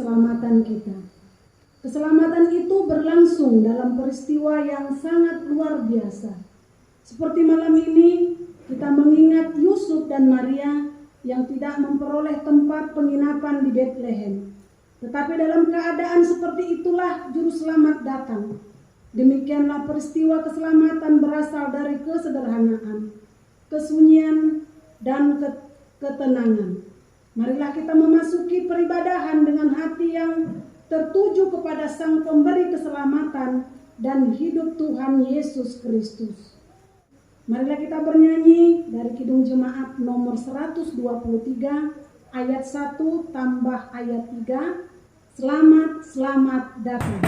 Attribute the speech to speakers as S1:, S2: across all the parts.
S1: keselamatan kita. Keselamatan itu berlangsung dalam peristiwa yang sangat luar biasa. Seperti malam ini kita mengingat Yusuf dan Maria yang tidak memperoleh tempat penginapan di Bethlehem. Tetapi dalam keadaan seperti itulah juru selamat datang. Demikianlah peristiwa keselamatan berasal dari kesederhanaan, kesunyian, dan ketenangan. Marilah kita memasuki peribadahan dengan hati yang tertuju kepada Sang Pemberi keselamatan dan hidup Tuhan Yesus Kristus. Marilah kita bernyanyi dari Kidung Jemaat nomor 123 ayat 1 tambah ayat 3. Selamat, selamat datang.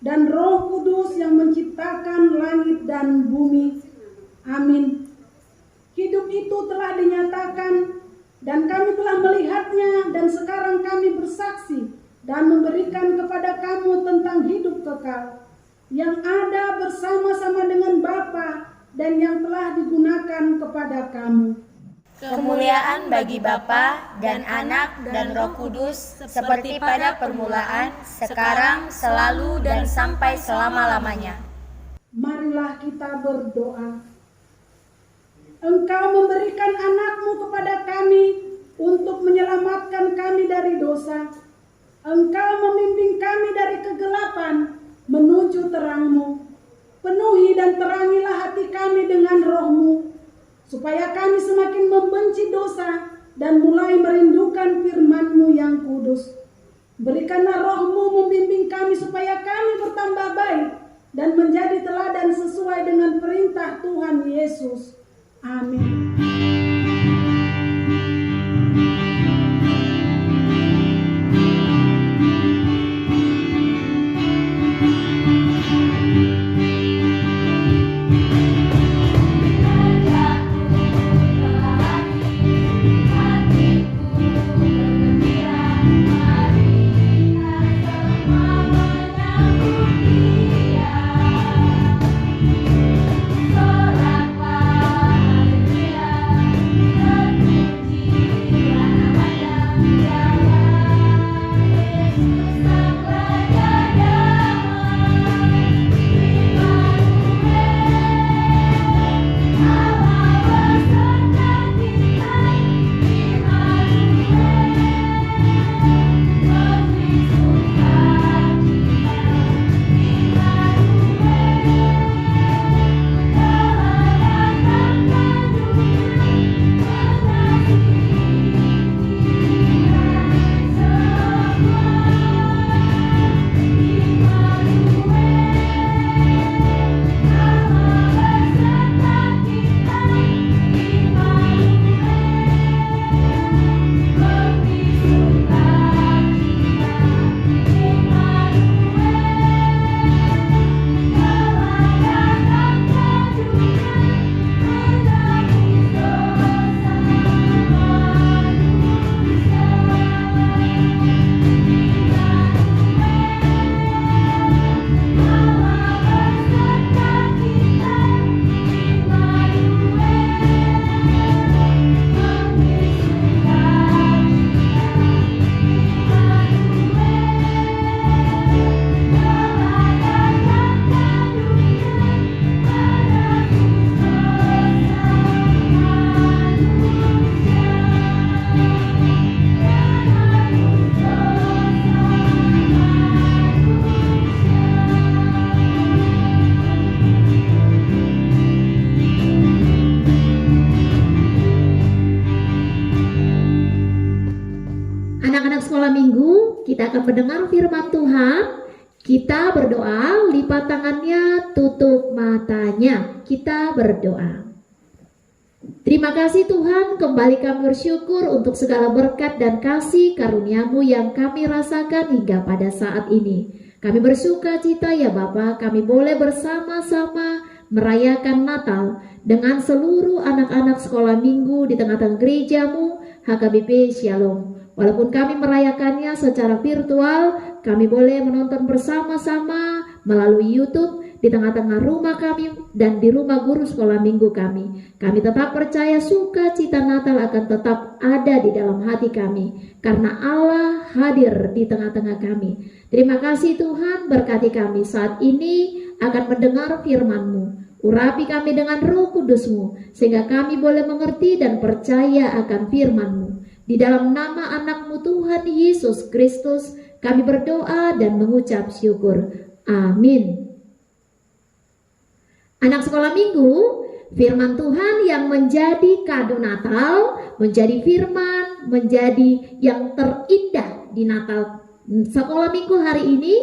S1: Dan Roh Kudus yang menciptakan langit dan bumi. Amin. Hidup itu telah dinyatakan dan kami telah melihatnya, dan sekarang kami bersaksi dan memberikan kepada kamu tentang hidup kekal yang ada bersama-sama dengan Bapa dan yang telah digunakan kepada kamu.
S2: Kemuliaan bagi Bapa dan Anak dan Roh Kudus, seperti pada permulaan, sekarang, selalu, dan sampai selama-lamanya.
S1: Marilah kita berdoa. Engkau memberikan Anak-Mu kepada kami untuk menyelamatkan kami dari dosa. Engkau membimbing kami dari kegelapan menuju terang-Mu. Penuhi dan terangilah hati kami dengan Roh-Mu, supaya kami semakin membenci dosa dan mulai merindukan firman-Mu yang kudus. Berikanlah Roh-Mu membimbing kami supaya kami bertambah baik dan menjadi teladan sesuai dengan perintah Tuhan Yesus. Amin.
S3: Sorak haleluya. kita akan mendengar firman Tuhan. Kita berdoa, lipat tangannya, tutup matanya. Kita berdoa. Terima kasih Tuhan, kembali kami bersyukur untuk segala berkat dan kasih karunia-Mu yang kami rasakan hingga pada saat ini. Kami bersuka cita ya Bapa, kami boleh bersama-sama merayakan Natal dengan seluruh anak-anak sekolah minggu di tengah-tengah gereja-Mu, HKBP Shalom. Walaupun kami merayakannya secara virtual, kami boleh menonton bersama-sama melalui YouTube di tengah-tengah rumah kami dan di rumah guru sekolah minggu kami. Kami tetap percaya sukacita Natal akan tetap ada di dalam hati kami karena Allah hadir di tengah-tengah kami. Terima kasih Tuhan, berkati kami saat ini akan mendengar firman-Mu. Urapi kami dengan Roh Kudus-Mu sehingga kami boleh mengerti dan percaya akan firman-Mu. Di dalam nama anak-Mu Tuhan Yesus Kristus kami berdoa dan mengucap syukur. Amin. Anak sekolah minggu, firman Tuhan yang menjadi kado Natal, menjadi firman, menjadi yang terindah di Natal sekolah minggu hari ini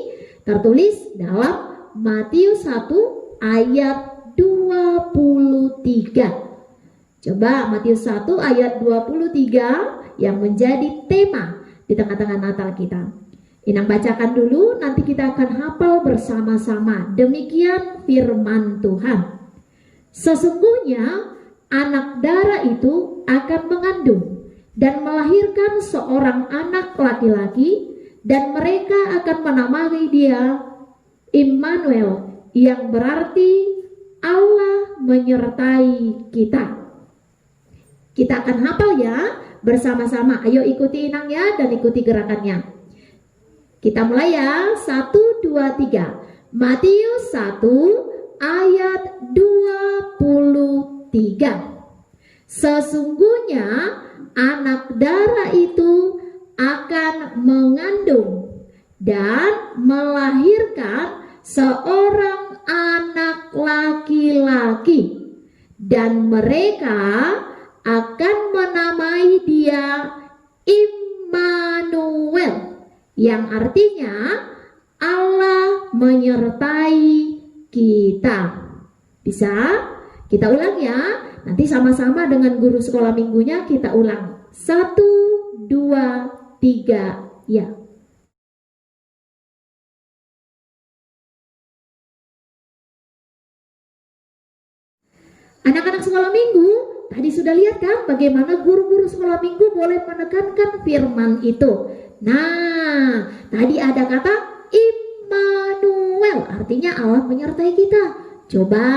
S3: tertulis dalam Matius 1 ayat 23. Coba Matius 1 ayat 23 yang menjadi tema di tengah-tengah Natal kita. Inang bacakan dulu, nanti kita akan hafal bersama-sama. Demikian firman Tuhan. Sesungguhnya anak darah itu akan mengandung dan melahirkan seorang anak laki-laki, dan mereka akan menamai dia Immanuel, yang berarti Allah menyertai kita. Kita akan hafal ya bersama-sama. Ayo ikuti Inang ya dan ikuti gerakannya. Kita mulai ya. 1, 2, 3. Matius 1 ayat 23. Sesungguhnya anak darah itu akan mengandung dan melahirkan seorang anak laki-laki, dan mereka akan menamai dia Immanuel, yang artinya Allah menyertai kita. Bisa? Kita ulang ya. Nanti sama-sama dengan guru sekolah minggunya kita ulang. 1, 2, 3, ya. Anak-anak sekolah minggu, tadi sudah lihat kan bagaimana guru-guru sekolah minggu boleh menekankan firman itu. Nah, tadi ada kata Immanuel, artinya Allah menyertai kita. Coba,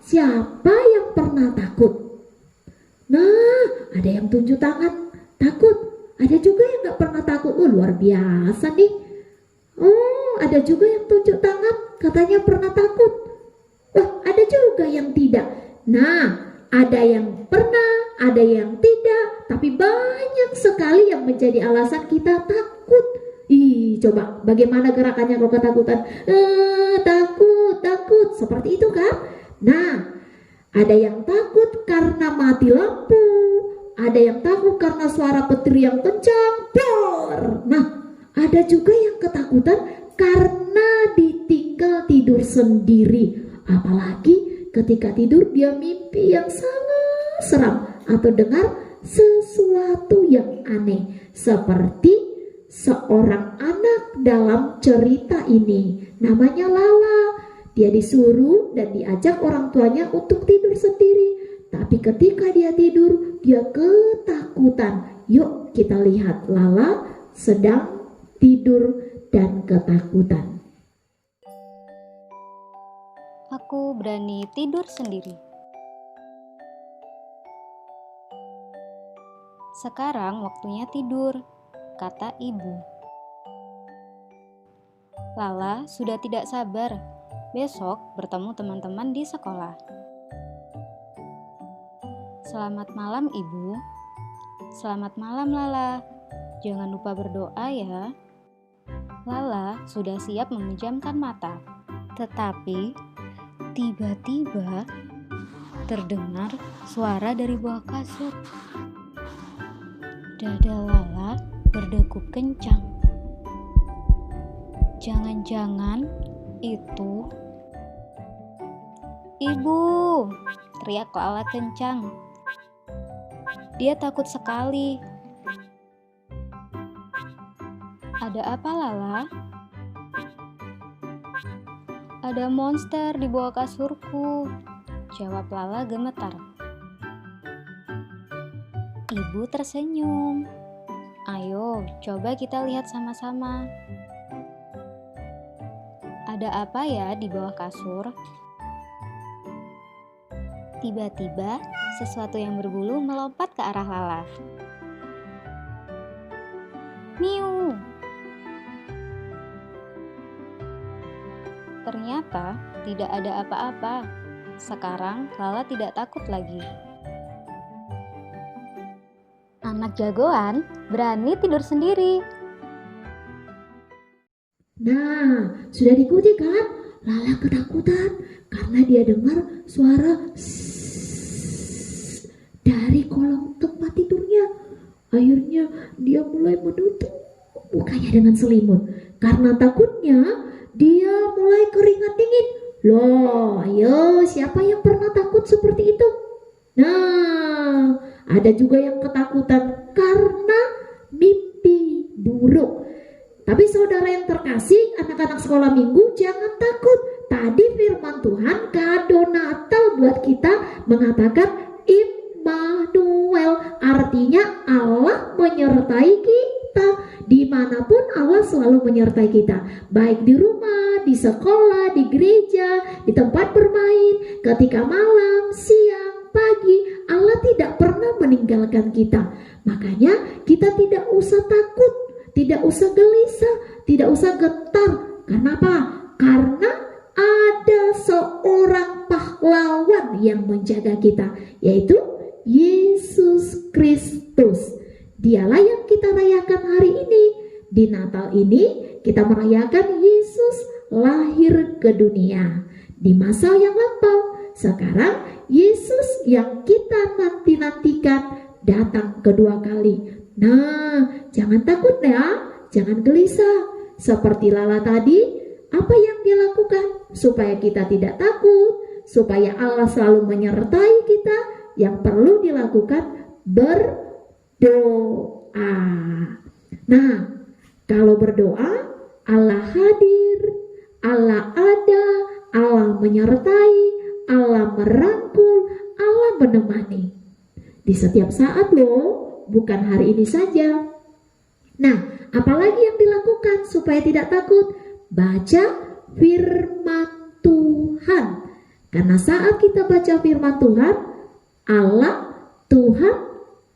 S3: siapa yang pernah takut? Nah, ada yang tunjuk tangan takut. Ada juga yang gak pernah takut. Oh, luar biasa nih. Oh, ada juga yang tunjuk tangan katanya pernah takut. Wah, ada juga yang tidak. Nah, ada yang pernah, ada yang tidak, tapi banyak sekali yang menjadi alasan kita takut. Coba bagaimana gerakannya kalau ketakutan? Takut, seperti itu kan? Nah, ada yang takut karena mati lampu, ada yang takut karena suara petir yang kencang, bor. Nah, ada juga yang ketakutan karena ditinggal tidur sendiri, apalagi ketika tidur dia mimpi yang sangat seram atau dengar sesuatu yang aneh, seperti seorang anak dalam cerita ini. Namanya Lala. Dia disuruh dan diajak orang tuanya untuk tidur sendiri, tapi ketika dia tidur dia ketakutan. Yuk kita lihat Lala sedang tidur dan ketakutan.
S4: Aku berani tidur sendiri. Sekarang waktunya tidur, kata ibu. Lala sudah tidak sabar besok bertemu teman-teman di sekolah. Selamat malam ibu. Selamat malam Lala. Jangan lupa berdoa ya. Lala sudah siap memejamkan mata. Tetapi tiba-tiba terdengar suara dari bawah kasur. Dada Lala berdegup kencang. Jangan-jangan itu Ibu, teriak Lala kencang. Dia takut sekali. Ada apa, Lala? Ada monster di bawah kasurku, jawab Lala gemetar. Ibu tersenyum. Ayo, coba kita lihat sama-sama. Ada apa ya di bawah kasur? Tiba-tiba, sesuatu yang berbulu melompat ke arah Lala. Miu! Ternyata tidak ada apa-apa. Sekarang Lala tidak takut lagi. Anak jagoan berani tidur sendiri.
S3: Nah, sudah diikuti kan? Lala ketakutan karena dia dengar suara dari kolong tempat tidurnya. Akhirnya dia mulai menutup mukanya dengan selimut. Karena takutnya dia mulai keringat dingin. Loh, ayo siapa yang pernah takut seperti itu? Nah, ada juga yang ketakutan karena mimpi buruk. Tapi saudara yang terkasih, anak-anak sekolah minggu, jangan takut. Tadi firman Tuhan kado Natal buat kita mengatakan Immanuel, artinya Allah menyertai kita. Dimanapun Allah selalu menyertai kita, baik di rumah, di sekolah, di gereja, di tempat bermain, ketika malam, siang, pagi, Allah tidak pernah meninggalkan kita. Makanya kita tidak usah takut, tidak usah gelisah, tidak usah getar. Kenapa? Karena ada seorang pahlawan yang menjaga kita, yaitu Yesus Kristus. Dialah yang kita rayakan hari ini. Di Natal ini kita merayakan Yesus lahir ke dunia. Di masa yang lampau, sekarang Yesus yang kita nanti-nantikan datang kedua kali. Nah, jangan takut ya, jangan gelisah. Seperti Lala tadi, apa yang dia lakukan supaya kita tidak takut, supaya Allah selalu menyertai kita? Yang perlu dilakukan berdoa. Nah, kalau berdoa, Allah hadir, Allah ada, Allah menyertai, Allah merangkul, Allah menemani. Di setiap saat loh, bukan hari ini saja. Nah, apalagi yang dilakukan supaya tidak takut? Baca firman Tuhan. Karena saat kita baca firman Tuhan, Allah, Tuhan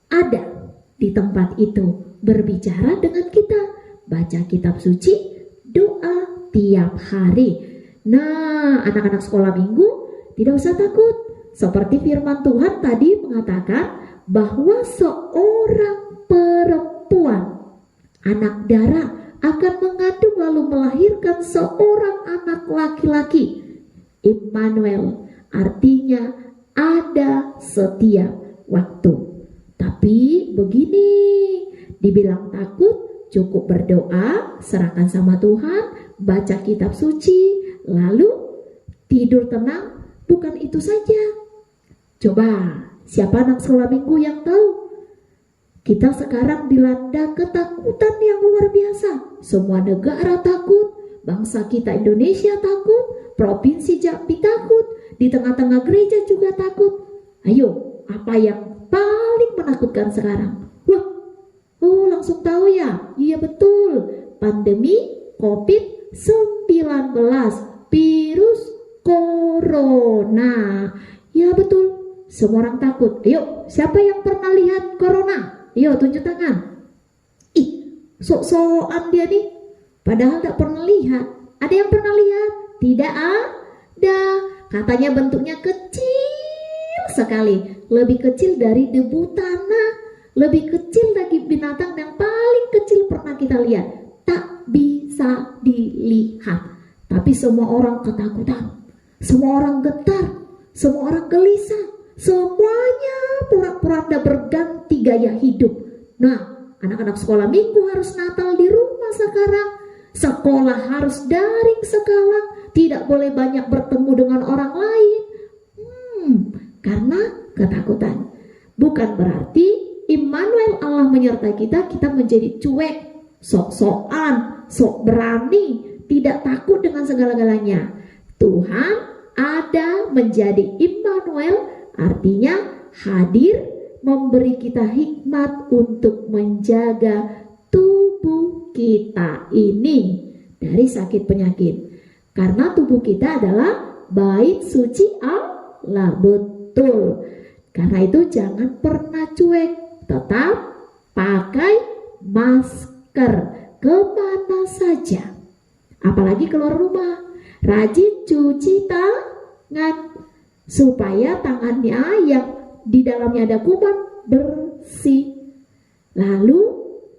S3: ada di tempat itu, berbicara dengan kita. Baca kitab suci, doa tiap hari. Nah, anak-anak sekolah minggu tidak usah takut. Seperti firman Tuhan tadi mengatakan bahwa seorang perempuan, anak darah, akan mengandung lalu melahirkan seorang anak laki-laki. Immanuel, artinya ada setiap waktu. Tapi begini, dibilang takut, cukup berdoa, serahkan sama Tuhan, baca kitab suci, lalu tidur tenang. Bukan itu saja. Coba, siapa anak sekolah minggu yang tahu? Kita sekarang dilanda ketakutan yang luar biasa. Semua negara takut, bangsa kita Indonesia takut, provinsi Jambi takut, di tengah-tengah gereja juga takut. Ayo, apa yang paling menakutkan sekarang? Wah, langsung tahu ya? Iya betul, pandemi COVID-19, virus corona. Ya betul, semua orang takut. Ayo, siapa yang pernah lihat corona? Ayo, tunjuk tangan. Ih, sok-sokan dia nih. Padahal tak pernah lihat. Ada yang pernah lihat? Tidak ada. Katanya bentuknya kecil sekali. Lebih kecil dari debu tanah. Lebih kecil dari binatang yang paling kecil pernah kita lihat. Tak bisa dilihat. Tapi semua orang ketakutan. Semua orang getar. Semua orang gelisah. Semuanya porak-poranda berganti gaya hidup. Nah, anak-anak sekolah minggu harus Natal di rumah sekarang. Sekolah harus daring sekarang, tidak boleh banyak bertemu dengan orang lain. Karena ketakutan. Bukan berarti Immanuel Allah menyertai kita, kita menjadi cuek, sok-sokan, sok berani, tidak takut dengan segala-galanya. Tuhan ada menjadi Immanuel, artinya hadir, memberi kita hikmat untuk menjaga tubuh kita ini dari sakit penyakit. Karena tubuh kita adalah bait suci Allah, betul. Karena itu jangan pernah cuek, tetap pakai masker kemana saja. Apalagi keluar rumah, rajin cuci tangan supaya tangannya yang di dalamnya ada kuman bersih. Lalu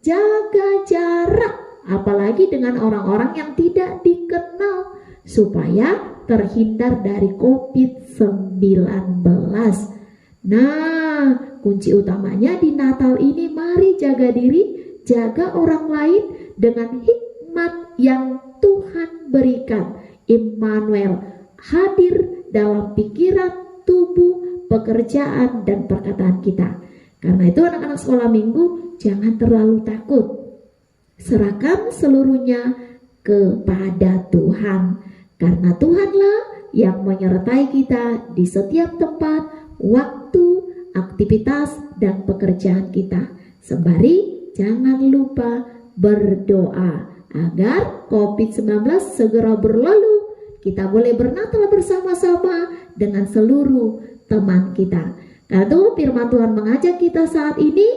S3: jaga jarak, apalagi dengan orang-orang yang tidak dikenal, supaya terhindar dari COVID-19. Nah, kunci utamanya di Natal ini, mari jaga diri, jaga orang lain dengan hikmat yang Tuhan berikan. Immanuel hadir dalam pikiran, tubuh, pekerjaan, dan perkataan kita. Karena itu anak-anak sekolah minggu jangan terlalu takut. Serahkan seluruhnya kepada Tuhan. Karena Tuhanlah yang menyertai kita di setiap tempat, waktu, aktivitas, dan pekerjaan kita. Sembari jangan lupa berdoa agar COVID-19 segera berlalu. Kita boleh bernatal bersama-sama dengan seluruh teman kita. Karena itu firman Tuhan mengajak kita saat ini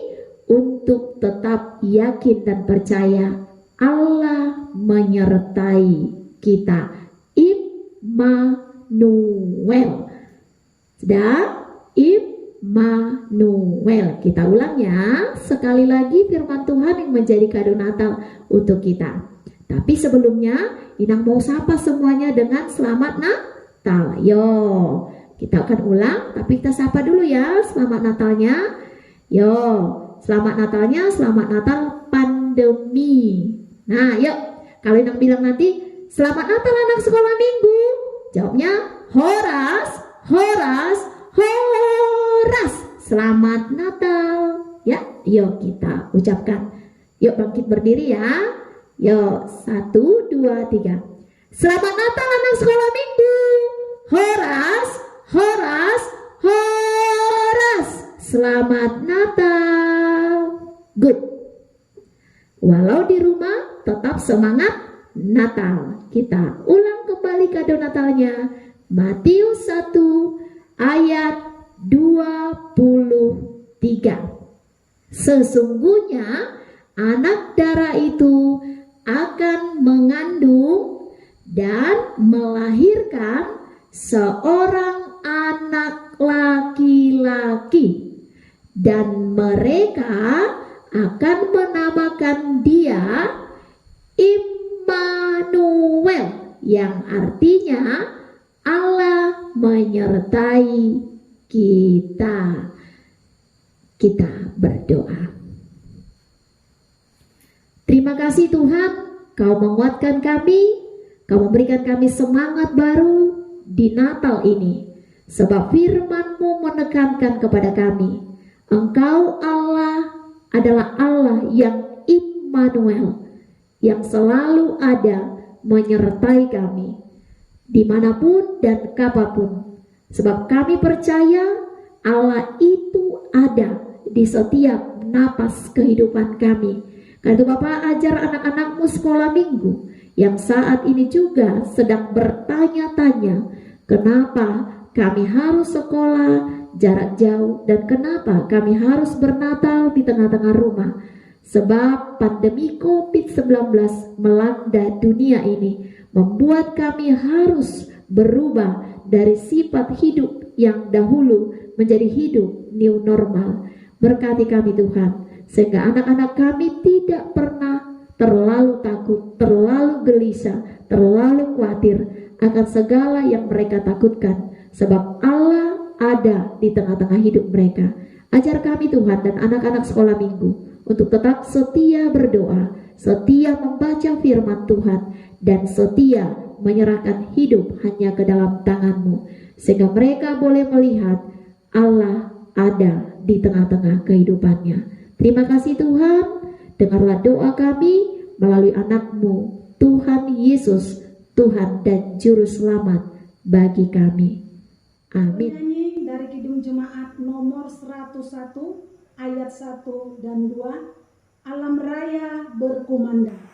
S3: untuk tetap yakin dan percaya Allah menyertai kita. Immanuel. Sudah? Immanuel. Kita ulang ya. Sekali lagi firman Tuhan yang menjadi kado Natal untuk kita. Tapi sebelumnya Inang mau sapa semuanya dengan selamat Natal. Yo, kita akan ulang, tapi kita sapa dulu ya. Selamat Natalnya. Yo, selamat Natalnya, selamat Natal pandemi. Nah, yuk. Kalau Inang bilang nanti selamat Natal anak sekolah minggu, jawabnya Horas, Horas, Horas. Selamat Natal. Ya, yuk kita ucapkan. Yuk bangkit berdiri ya. Yuk, 1, 2, 3. Selamat Natal anak sekolah minggu. Horas, Horas, Horas. Selamat Natal. Good. Walau di rumah tetap semangat Natal. Kita ulang kembali kado Natalnya. Matius 1 ayat 23. Sesungguhnya anak darah itu akan mengandung dan melahirkan seorang anak laki-laki, dan mereka akan menamakan dia Immanuel, yang artinya Allah menyertai kita. Kita berdoa. Terima kasih Tuhan, Kau menguatkan kami, Kau memberikan kami semangat baru di Natal ini. Sebab firman-Mu menekankan kepada kami, Engkau Allah adalah Allah yang Immanuel, yang selalu ada menyertai kami dimanapun dan kapanpun. Sebab kami percaya Allah itu ada di setiap napas kehidupan kami. Karena itu Bapak ajar anak-anak-Mu sekolah minggu yang saat ini juga sedang bertanya-tanya, kenapa kami harus sekolah jarak jauh dan kenapa kami harus bernatal di tengah-tengah rumah. Sebab pandemi COVID-19 melanda dunia ini membuat kami harus berubah dari sifat hidup yang dahulu menjadi hidup new normal. Berkati kami Tuhan, sehingga anak-anak kami tidak pernah terlalu takut, terlalu gelisah, terlalu khawatir akan segala yang mereka takutkan, sebab Allah ada di tengah-tengah hidup mereka. Ajar kami Tuhan dan anak-anak sekolah minggu untuk tetap setia berdoa setia membaca firman Tuhan, dan setia menyerahkan hidup hanya ke dalam tangan-Mu, sehingga mereka boleh melihat Allah ada di tengah-tengah kehidupannya. Terima kasih Tuhan, dengarlah doa kami melalui anak-Mu, Tuhan Yesus, Tuhan dan Juru Selamat bagi kami. Amin.
S1: Nyanyi dari Kidung Jemaat nomor 101 ayat 1 dan 2, Alam Raya Berkumandang.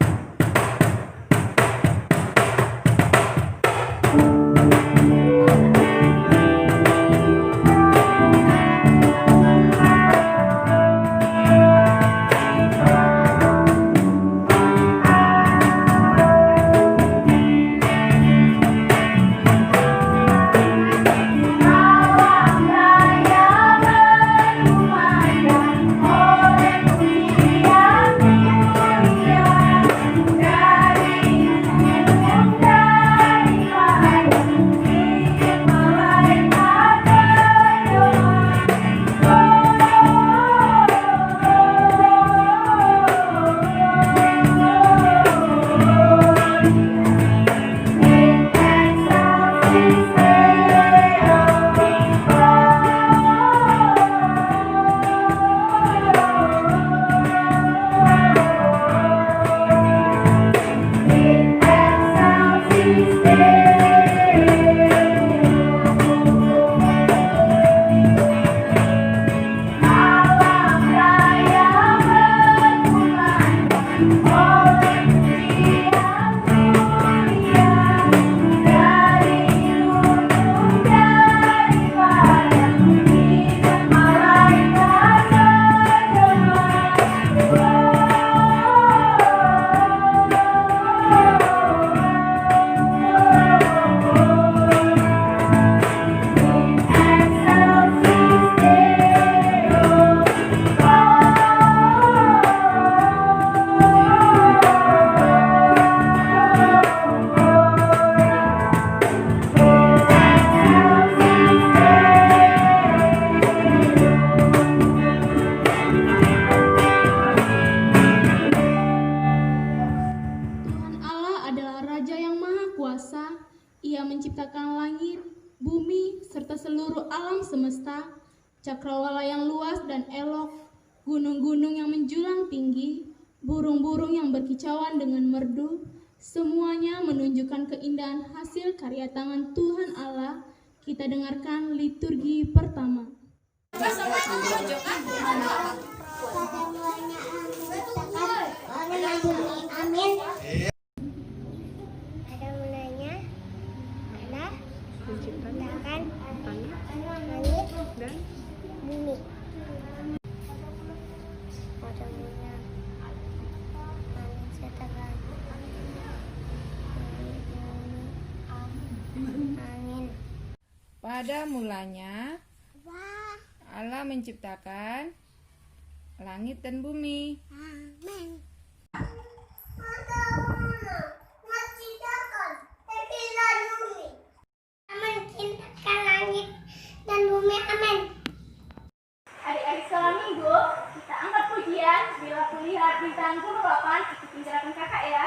S5: Ia menciptakan langit, bumi, serta seluruh alam semesta, cakrawala yang luas dan elok, gunung-gunung yang menjulang tinggi, burung-burung yang berkicauan dengan merdu, semuanya menunjukkan keindahan hasil karya tangan Tuhan Allah. Kita dengarkan liturgi pertama.
S6: Amin. Ada mulanya Allah menciptakan langit dan bumi. Pada mulanya Allah menciptakan langit dan bumi. Amin.
S7: Pada mulanya Allah menciptakan langit dan bumi.
S6: Amin. Menciptakan langit dan bumi. Amin.
S5: Adik-adik selama minggu, kita angkat pujian. Bila kulihat bintang ke-8, ikutin gerakan kakak ya.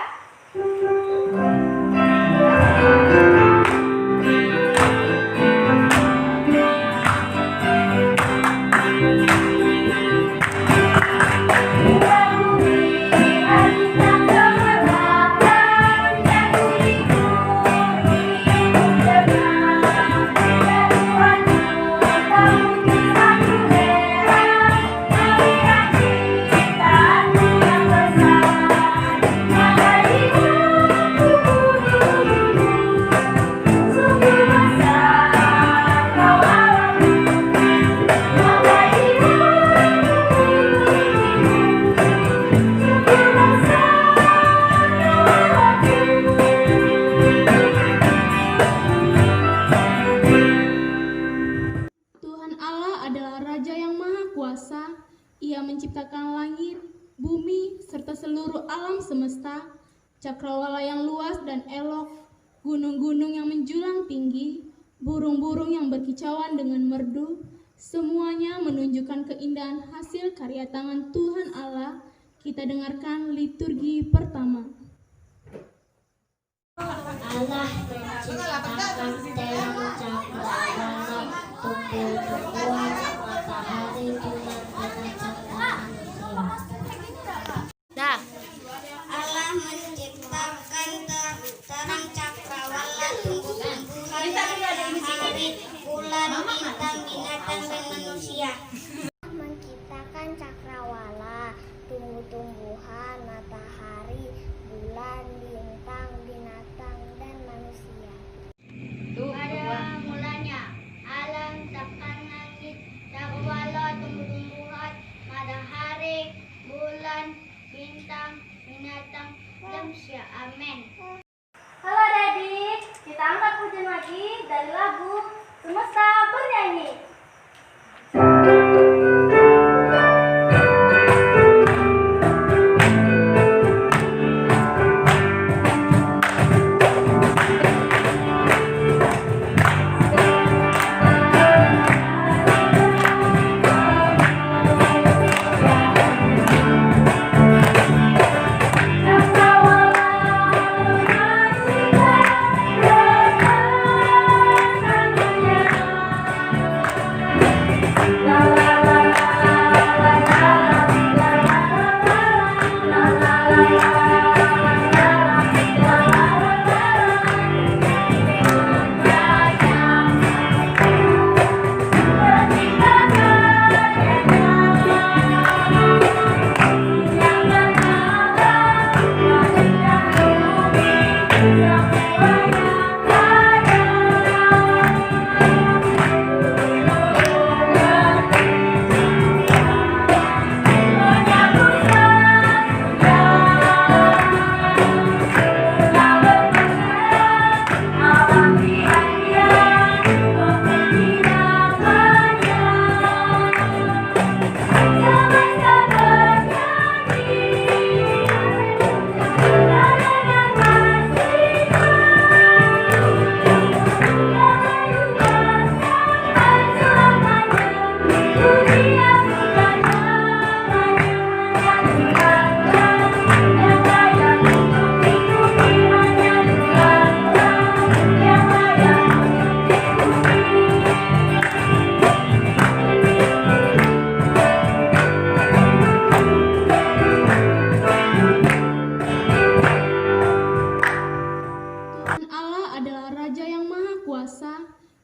S5: Ia menciptakan langit, bumi, serta seluruh alam semesta, cakrawala yang luas dan elok, gunung-gunung yang menjulang tinggi, burung-burung yang berkicauan dengan merdu, semuanya menunjukkan keindahan hasil karya tangan Tuhan Allah. Kita dengarkan liturgi pertama.
S6: Allah menciptakan terang cakrawala, tumbuh-tumbuhan, matahari, bulan, dan cakrawala manusia. Allah menciptakan terang cakrawala, tumbuh-tumbuhan, matahari, bulan, bintang, binatang, dan manusia. Menciptakan cakrawala, tumbuh-tumbuhan, matahari, bulan, bintang, binatang, dan manusia. Pada mulanya Allah menciptakan langit, cakrawala, tumbuh-tumbuhan, matahari, bulan, bintang, binatang, dan manusia. Amin. Halo adik-adik, kita angkat pujian lagi dari lagu Semesta Bernyanyi.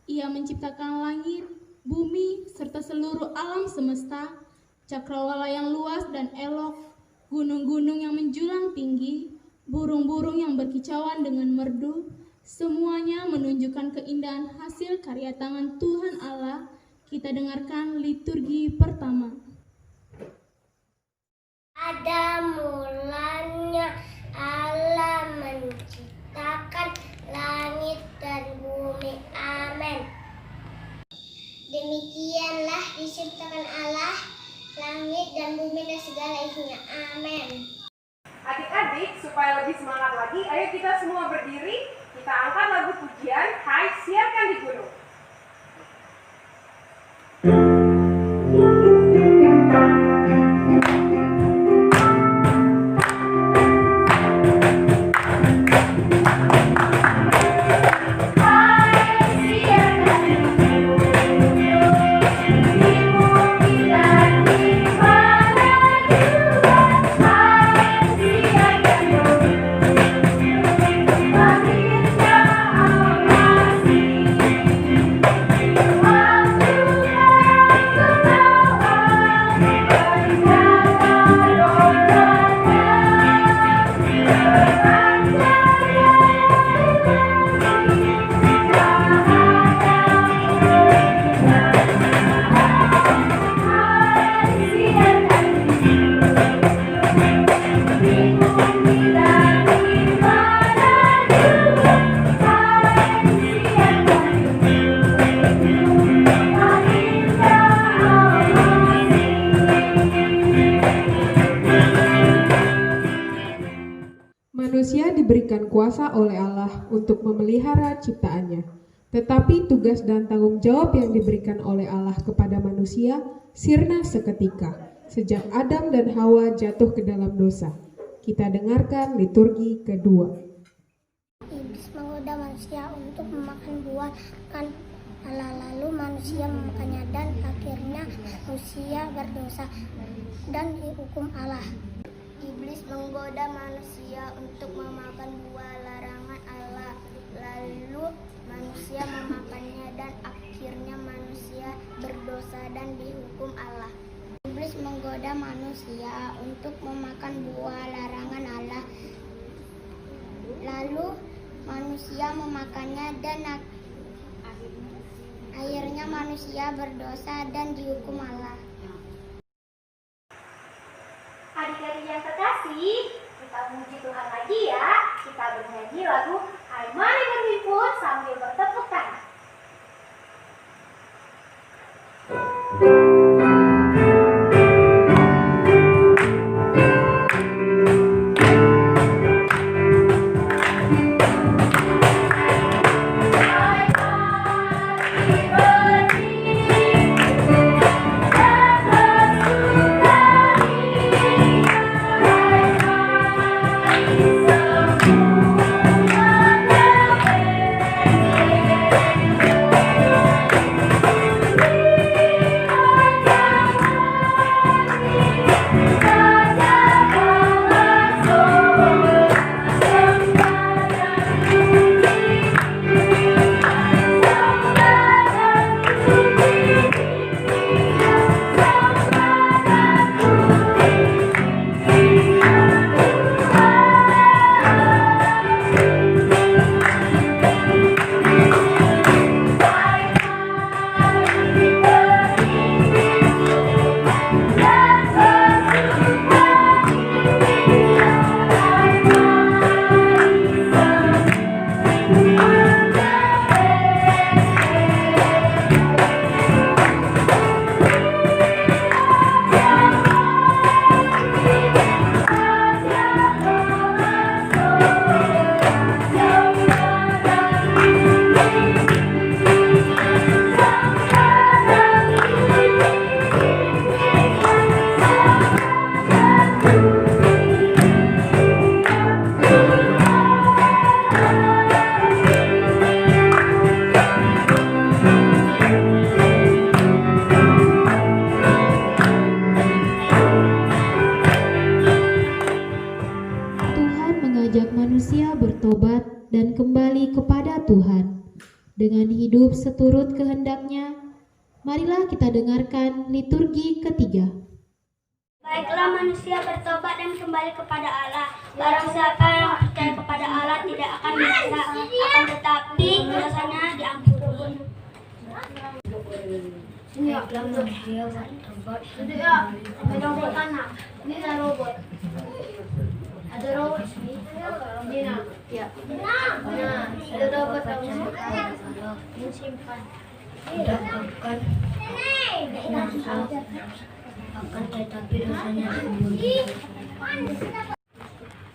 S5: Ia menciptakan langit, bumi, serta seluruh alam semesta, cakrawala yang luas dan elok, gunung-gunung yang menjulang tinggi, burung-burung yang berkicauan dengan merdu, semuanya menunjukkan keindahan hasil karya tangan Tuhan Allah. Kita dengarkan liturgi pertama.
S6: Pada mulanya Allah menciptakan langit dan bumi. Amin. Demikianlah diciptakan Allah langit dan bumi dan segala isinya. Amin.
S8: Adik-adik, supaya lebih semangat lagi, ayo kita semua berdiri, kita angkat lagu pujian, Hai Siarkan di Gunung.
S9: Manusia diberikan kuasa oleh Allah untuk memelihara ciptaannya. Tetapi tugas dan tanggung jawab yang diberikan oleh Allah kepada manusia sirna seketika. sejak Adam dan Hawa jatuh ke dalam dosa. Kita dengarkan liturgi kedua.
S6: Iblis menggoda manusia untuk memakan buah kan Allah, lalu manusia memakannya dan akhirnya manusia berdosa dan dihukum Allah. Iblis menggoda manusia untuk memakan buah larangan Allah, lalu manusia memakannya dan akhirnya manusia berdosa dan dihukum Allah. Iblis menggoda manusia untuk memakan buah larangan Allah, lalu manusia memakannya dan akhirnya manusia berdosa dan dihukum Allah.
S2: Adik-adik yang terkasih, kita memuji Tuhan lagi ya. Kita bernyanyi lagu Hai Mari Berhimpun sambil bertepuk tangan.
S3: manusia bertobat dan kembali kepada Tuhan dengan hidup seturut kehendaknya. Marilah kita dengarkan liturgi ketiga.
S6: Baiklah manusia bertobat dan kembali kepada Allah. Barang siapa yang percaya kepada Allah tidak akan binasa, akan tetapi dosanya diampuni. Baiklah manusia bertobat. Ada robot anak. Ini ada robot. Ada robot sini. Ini nak. Ya. Nah, ada robot kamu. Ini simpan. Tidak akan binasa, akan tetapi dosanya diampuni.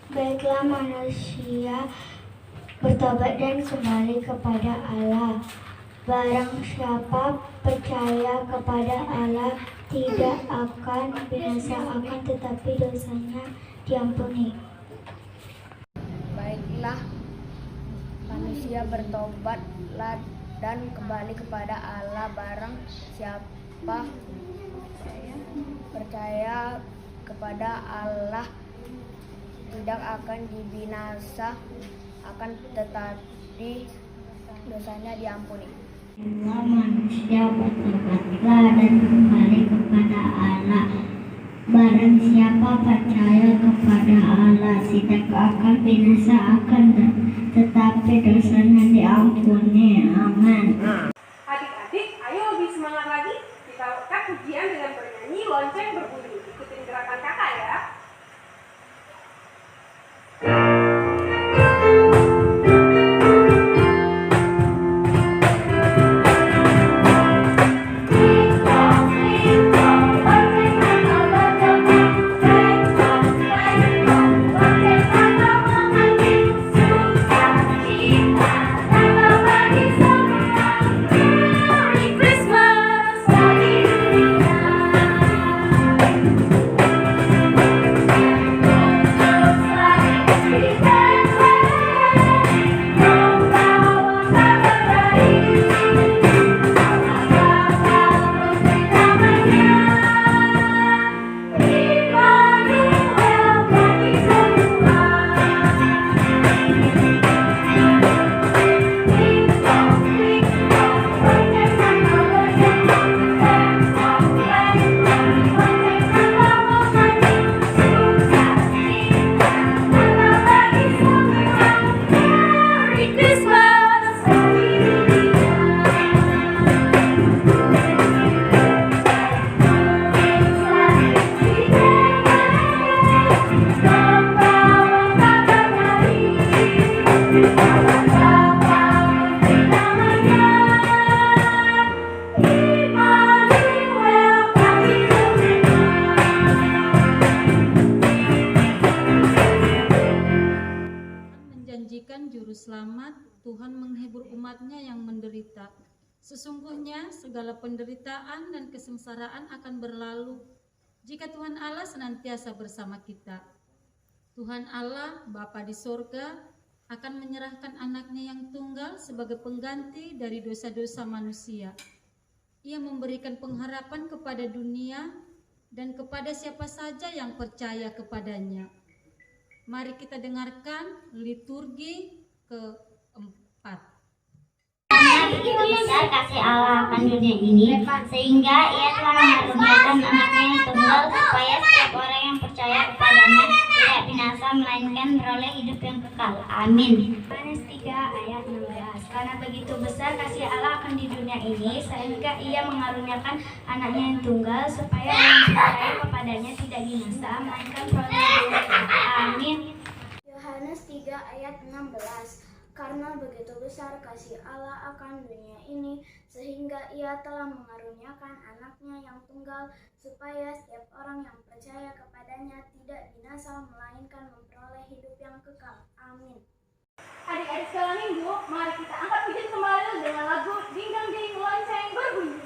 S6: Baiklah manusia bertobat dan kembali kepada Allah. Barang siapa percaya kepada Allah tidak akan binasa, akan tetapi dosanya diampuni.
S2: Baiklah manusia bertobat dan kembali kepada Allah. Barang siapa percaya kepada Allah tidak akan dibinasa, akan tetapi dosanya diampuni.
S6: Manusia bertobatlah dan kembali kepada Allah. Barang siapa percaya kepada Allah tidak akan binasa, akan tetapi dosanya diampuni. Amin.
S8: Adik-adik, ayo lebih semangat lagi. Kita lakukan pujian dengan bernyanyi lonceng berbunyi. Ikutin gerakan kakak ya.
S10: karena Tuhan menghibur umatnya yang menderita. Sesungguhnya segala penderitaan dan kesengsaraan akan berlalu jika Tuhan Allah senantiasa bersama kita. Tuhan Allah, Bapa di sorga, akan menyerahkan anaknya yang tunggal sebagai pengganti dari dosa-dosa manusia. Ia memberikan pengharapan kepada dunia dan kepada siapa saja yang percaya kepadanya. Mari kita dengarkan liturgi keempat.
S11: Karena begitu besar kasih Allah akan dunia ini, sehingga Ia telah mengaruniakan anaknya yang tunggal, supaya setiap orang yang percaya kepadanya tidak binasa, melainkan beroleh hidup yang kekal. Amin. Yohanes 3 ayat 16. Karena begitu besar kasih Allah akan di dunia ini, sehingga Ia mengaruniakan anaknya yang tunggal, supaya orang yang percaya kepadanya tidak binasa, melainkan beroleh hidup yang kekal. Amin.
S6: Yohanes 3 ayat 16. Karena begitu besar kasih Allah akan dunia ini, sehingga Ia telah mengaruniakan anaknya yang tunggal, supaya setiap orang yang percaya kepadanya tidak binasa, melainkan memperoleh hidup yang kekal. Amin.
S8: Adik-adik sekolah minggu, mari kita angkat pujian kembali dengan lagu Dingdang Ding Lonceng Berbunyi.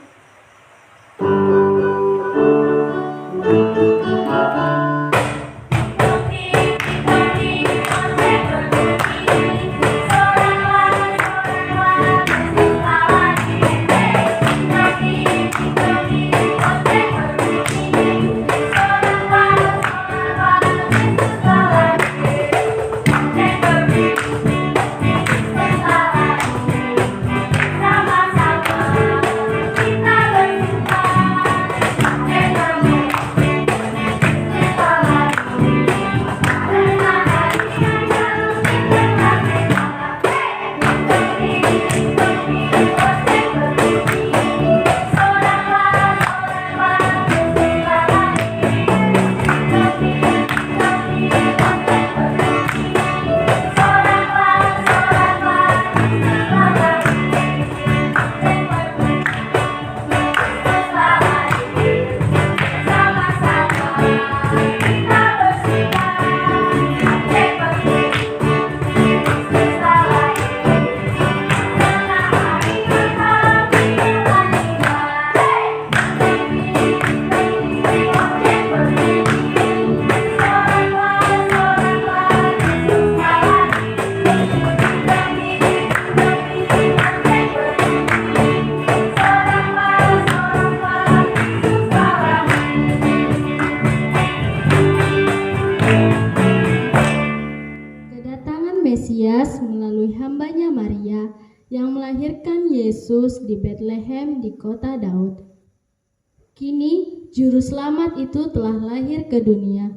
S5: Mesias melalui hambanya Maria yang melahirkan Yesus di Bethlehem di kota Daud. Kini juru selamat itu telah lahir ke dunia.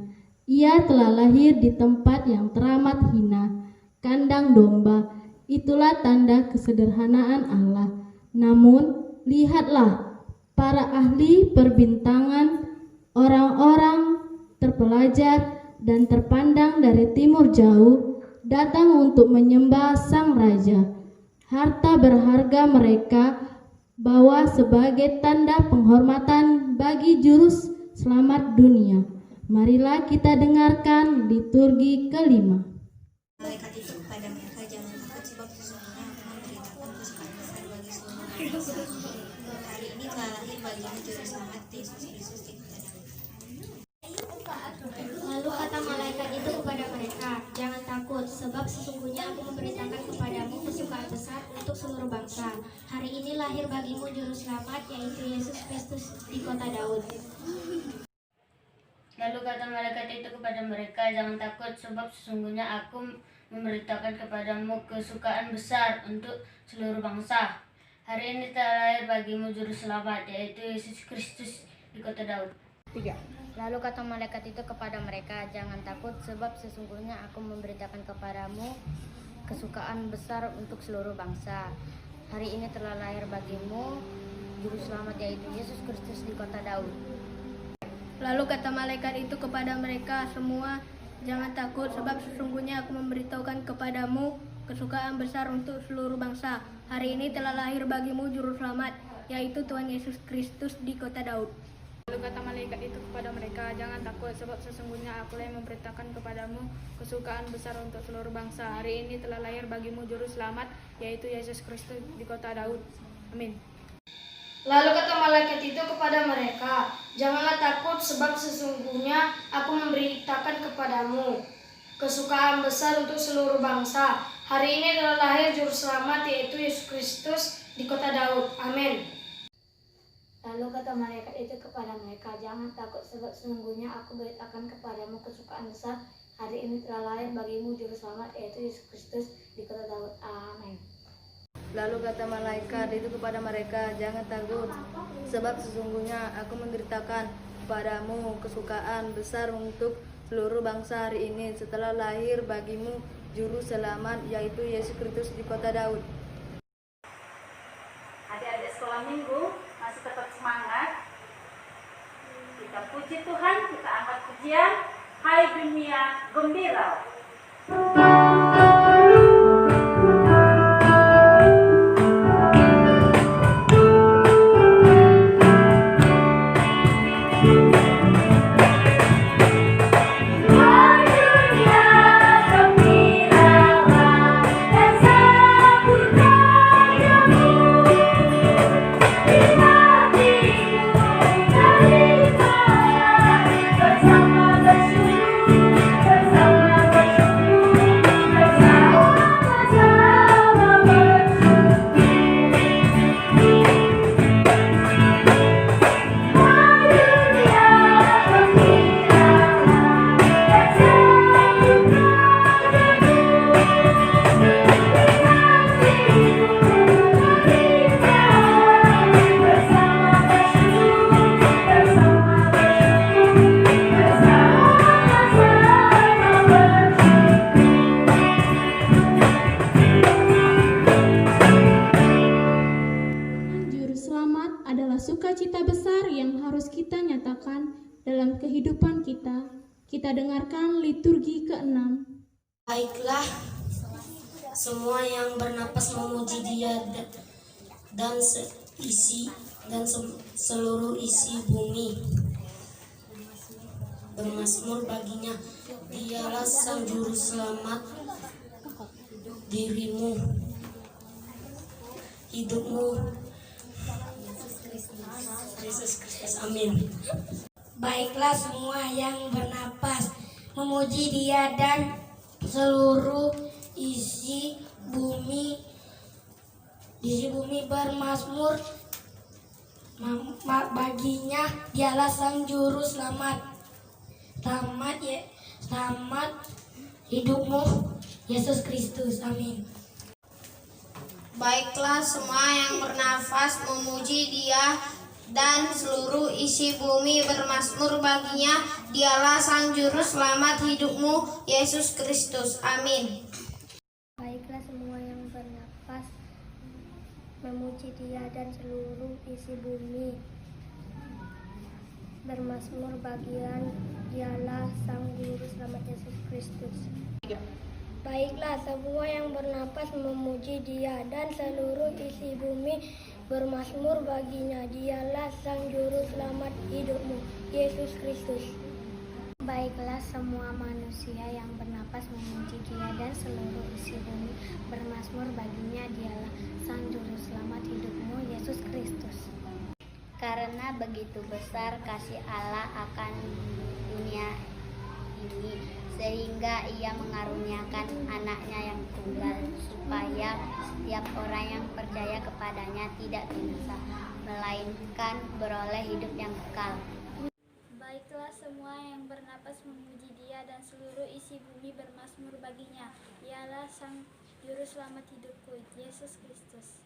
S5: Ia telah lahir di tempat yang teramat hina, kandang domba. Itulah tanda kesederhanaan Allah. Namun lihatlah, para ahli perbintangan, orang-orang terpelajar dan terpandang dari timur jauh datang untuk menyembah sang raja. Harta berharga mereka bawa sebagai tanda penghormatan bagi juru selamat dunia. Marilah kita dengarkan liturgi kelima.
S2: Malaikat itu kepada mereka, jangan takut sebab sesungguhnya aku memberitakan kesukaan besar bagi seluruh bangsa. Hari ini telah lahir bagimu juru selamat, Yesus Kristus di kota Daud.
S6: Lalu kata malaikat itu kepada mereka, jangan takut, sebab sesungguhnya aku memberitakan kepadamu kesukaan besar untuk seluruh bangsa. Hari ini lahir bagimu juru selamat, yaitu Yesus Kristus di kota Daud.
S11: Lalu kata malaikat itu kepada mereka, jangan takut, sebab sesungguhnya aku memberitakan kepadamu kesukaan besar untuk seluruh bangsa. Hari ini telah lahir bagimu juru selamat, yaitu Yesus Kristus di kota Daud.
S9: 3.
S11: Lalu kata malaikat itu kepada mereka, jangan takut, sebab sesungguhnya aku memberitakan kepadamu kesukaan besar untuk seluruh bangsa. Hari ini telah lahir bagimu juru selamat, yaitu Yesus Kristus di kota Daud.
S6: Lalu kata malaikat itu kepada mereka semua, jangan takut, sebab sesungguhnya aku memberitahukan kepadamu kesukaan besar untuk seluruh bangsa. Hari ini telah lahir bagimu juru selamat, yaitu Tuhan Yesus Kristus di kota Daud.
S12: Lalu kata malaikat itu kepada mereka, jangan takut, sebab sesungguhnya akulah yang memberitakan kepadamu kesukaan besar untuk seluruh bangsa. Hari ini telah lahir bagimu juru selamat, yaitu Yesus Kristus di kota Daud. Amin.
S13: Lalu kata malaikat itu kepada mereka, janganlah takut, sebab sesungguhnya aku memberitakan kepadamu kesukaan besar untuk seluruh bangsa. Hari ini telah lahir juru selamat, yaitu Yesus Kristus di kota Daud. Amin.
S11: Lalu kata malaikat itu kepada mereka, jangan takut, sebab sesungguhnya aku beritakan kepadamu kesukaan besar. Hari ini telah lahir bagimu juru selamat, yaitu Yesus Kristus di kota Daud. Amin.
S14: Lalu kata malaikat itu kepada mereka, jangan takut, sebab sesungguhnya aku memberitakan kepadamu kesukaan besar untuk seluruh bangsa. Hari ini setelah lahir bagimu juru selamat, yaitu Yesus Kristus di kota Daud.
S15: Adik-adik sekolah minggu masih tetap semangat. Kita puji Tuhan, kita angkat pujian, hai dunia gembira.
S5: Sukacita besar yang harus kita nyatakan dalam kehidupan kita. Kita dengarkan liturgi ke-6.
S13: Baiklah, semua yang bernapas memuji Dia dan seluruh isi bumi bermazmur baginya. Dialah Sang Juru Selamat dirimu, hidupmu, Yesus Kristus. Amin. Baiklah, semua yang bernapas memuji Dia dan seluruh isi bumi bermazmur baginya. Dialah Sang Juru Selamat. Selamat hidupmu, Yesus Kristus. Amin.
S16: Baiklah, semua yang bernafas memuji Dia dan seluruh isi bumi bermazmur baginya. Dialah Sang Juru Selamat hidupmu, Yesus Kristus. Amin.
S6: Baiklah, semua yang bernafas memuji Dia dan seluruh isi bumi bermazmur bagian. Dialah Sang Juru Selamat, Yesus Kristus. Baiklah, semua yang bernafas memuji Dia dan seluruh isi bumi bermazmur baginya. Dialah Sang Juru Selamat hidupmu, Yesus Kristus. Baiklah, semua manusia yang bernapas memuji Dia dan seluruh isi bumi bermazmur baginya. Dialah Sang Juru Selamat hidupmu, Yesus Kristus.
S11: Karena begitu besar kasih Allah akan dunia ini, sehingga Ia mengaruniakan anaknya yang tunggal, supaya setiap orang yang percaya kepadanya tidak binasa, melainkan beroleh hidup yang kekal.
S17: Baiklah, semua yang bernapas memuji Dia dan seluruh isi bumi bermazmur baginya. Dialah Sang Juru Selamat hidupku, Yesus Kristus.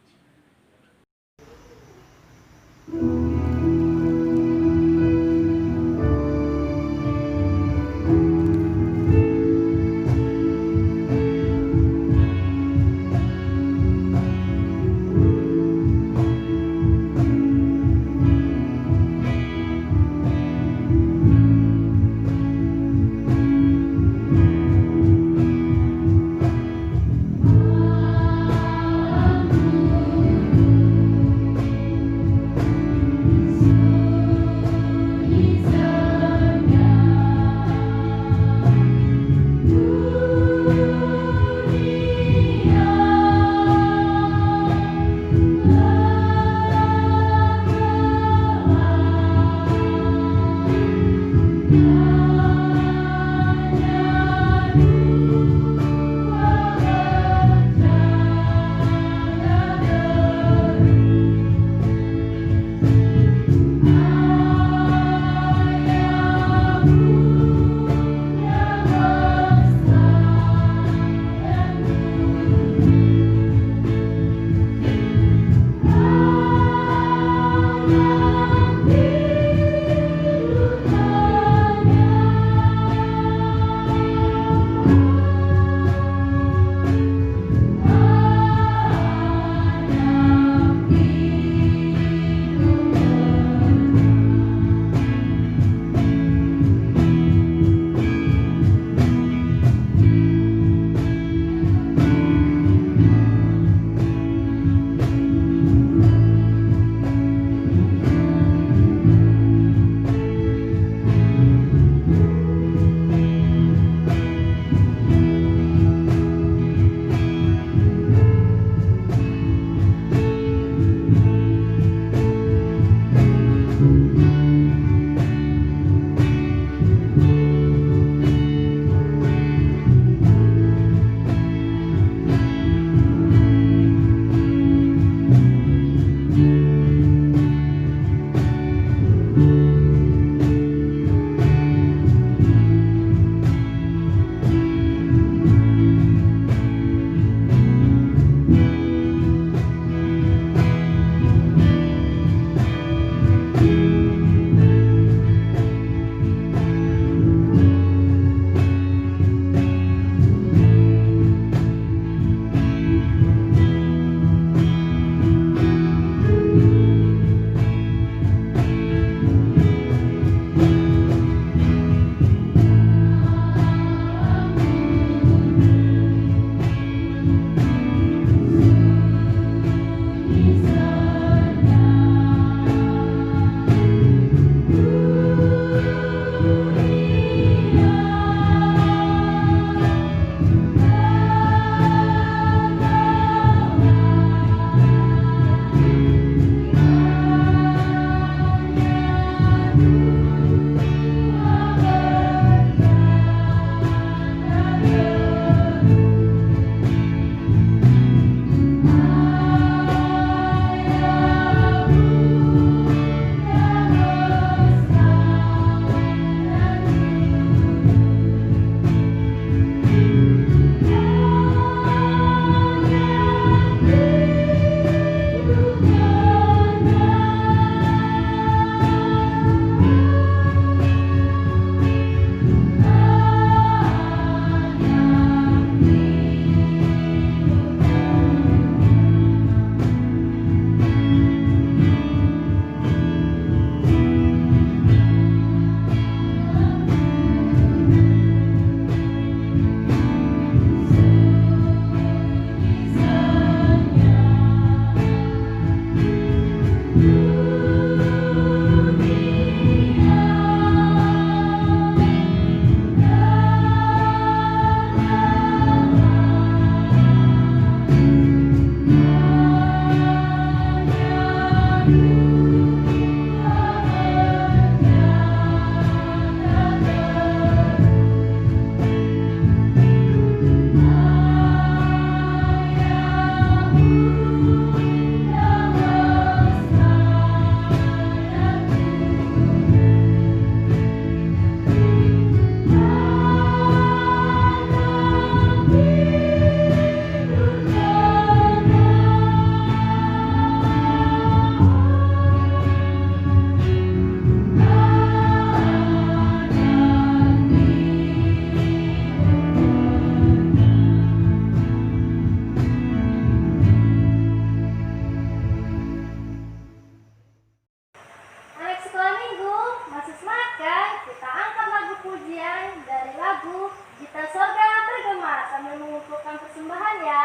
S18: Masih semangat kan? Kita angkat lagu pujian dari lagu Gita Sorga Tergema sambil mengumpulkan persembahan ya.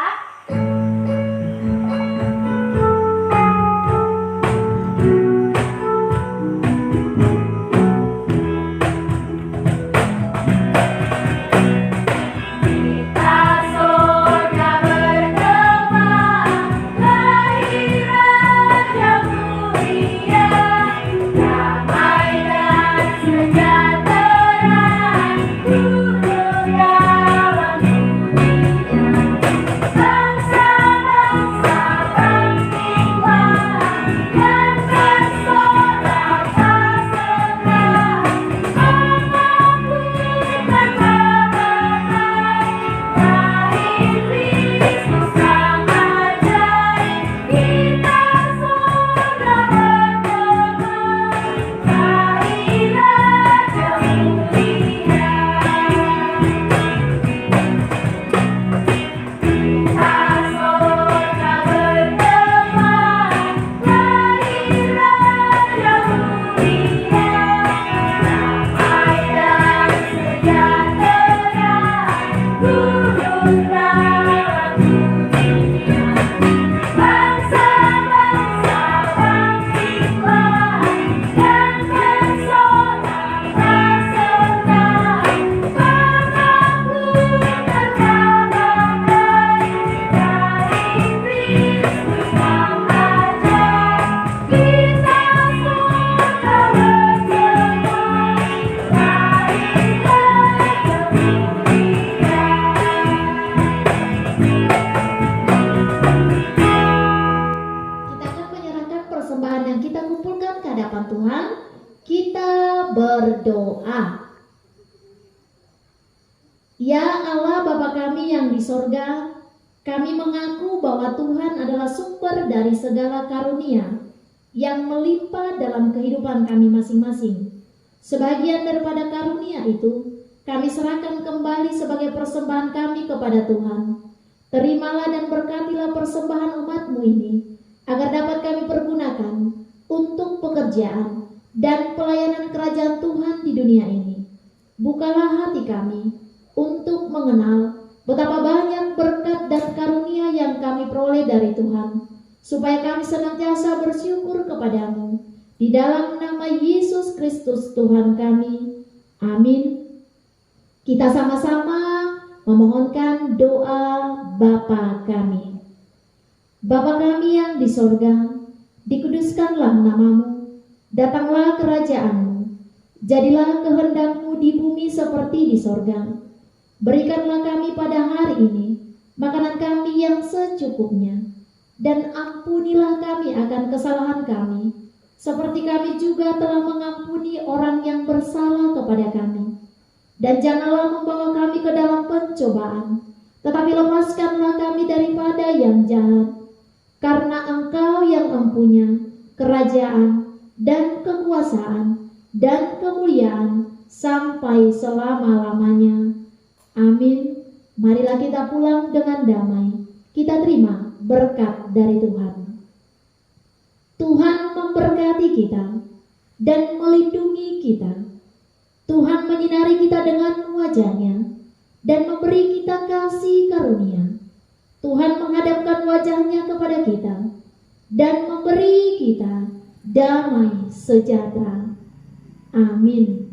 S3: Berdoa. Ya Allah Bapa kami yang di sorga, kami mengaku bahwa Tuhan adalah sumber dari segala karunia yang melimpah dalam kehidupan kami masing-masing. Sebagian daripada karunia itu kami serahkan kembali sebagai persembahan kami kepada Tuhan. Terimalah dan berkatilah persembahan umat-Mu ini, agar dapat kami pergunakan untuk pekerjaan dan pelayanan kerajaan Tuhan di dunia ini. Bukalah hati kami untuk mengenal betapa banyak berkat dan karunia yang kami peroleh dari Tuhan, supaya kami senantiasa bersyukur kepadamu. Di dalam nama Yesus Kristus Tuhan kami. Amin. Kita sama-sama memohonkan doa Bapa kami. Bapa kami yang di sorga, dikuduskanlah namamu. Datanglah kerajaan-Mu, jadilah kehendak-Mu di bumi seperti di sorga. Berikanlah kami pada hari ini makanan kami yang secukupnya, dan ampunilah kami akan kesalahan kami, seperti kami juga telah mengampuni orang yang bersalah kepada kami. Dan janganlah membawa kami ke dalam pencobaan, tetapi lepaskanlah kami daripada yang jahat. Karena Engkau yang empunya kerajaan dan kekuasaan dan kemuliaan sampai selama-lamanya. Amin. Marilah kita pulang dengan damai. Kita terima berkat dari Tuhan. Tuhan memberkati kita dan melindungi kita. Tuhan menyinari kita dengan wajah-Nya dan memberi kita kasih karunia. Tuhan menghadapkan wajah-Nya kepada kita dan memberi kita damai sejahtera. Amin.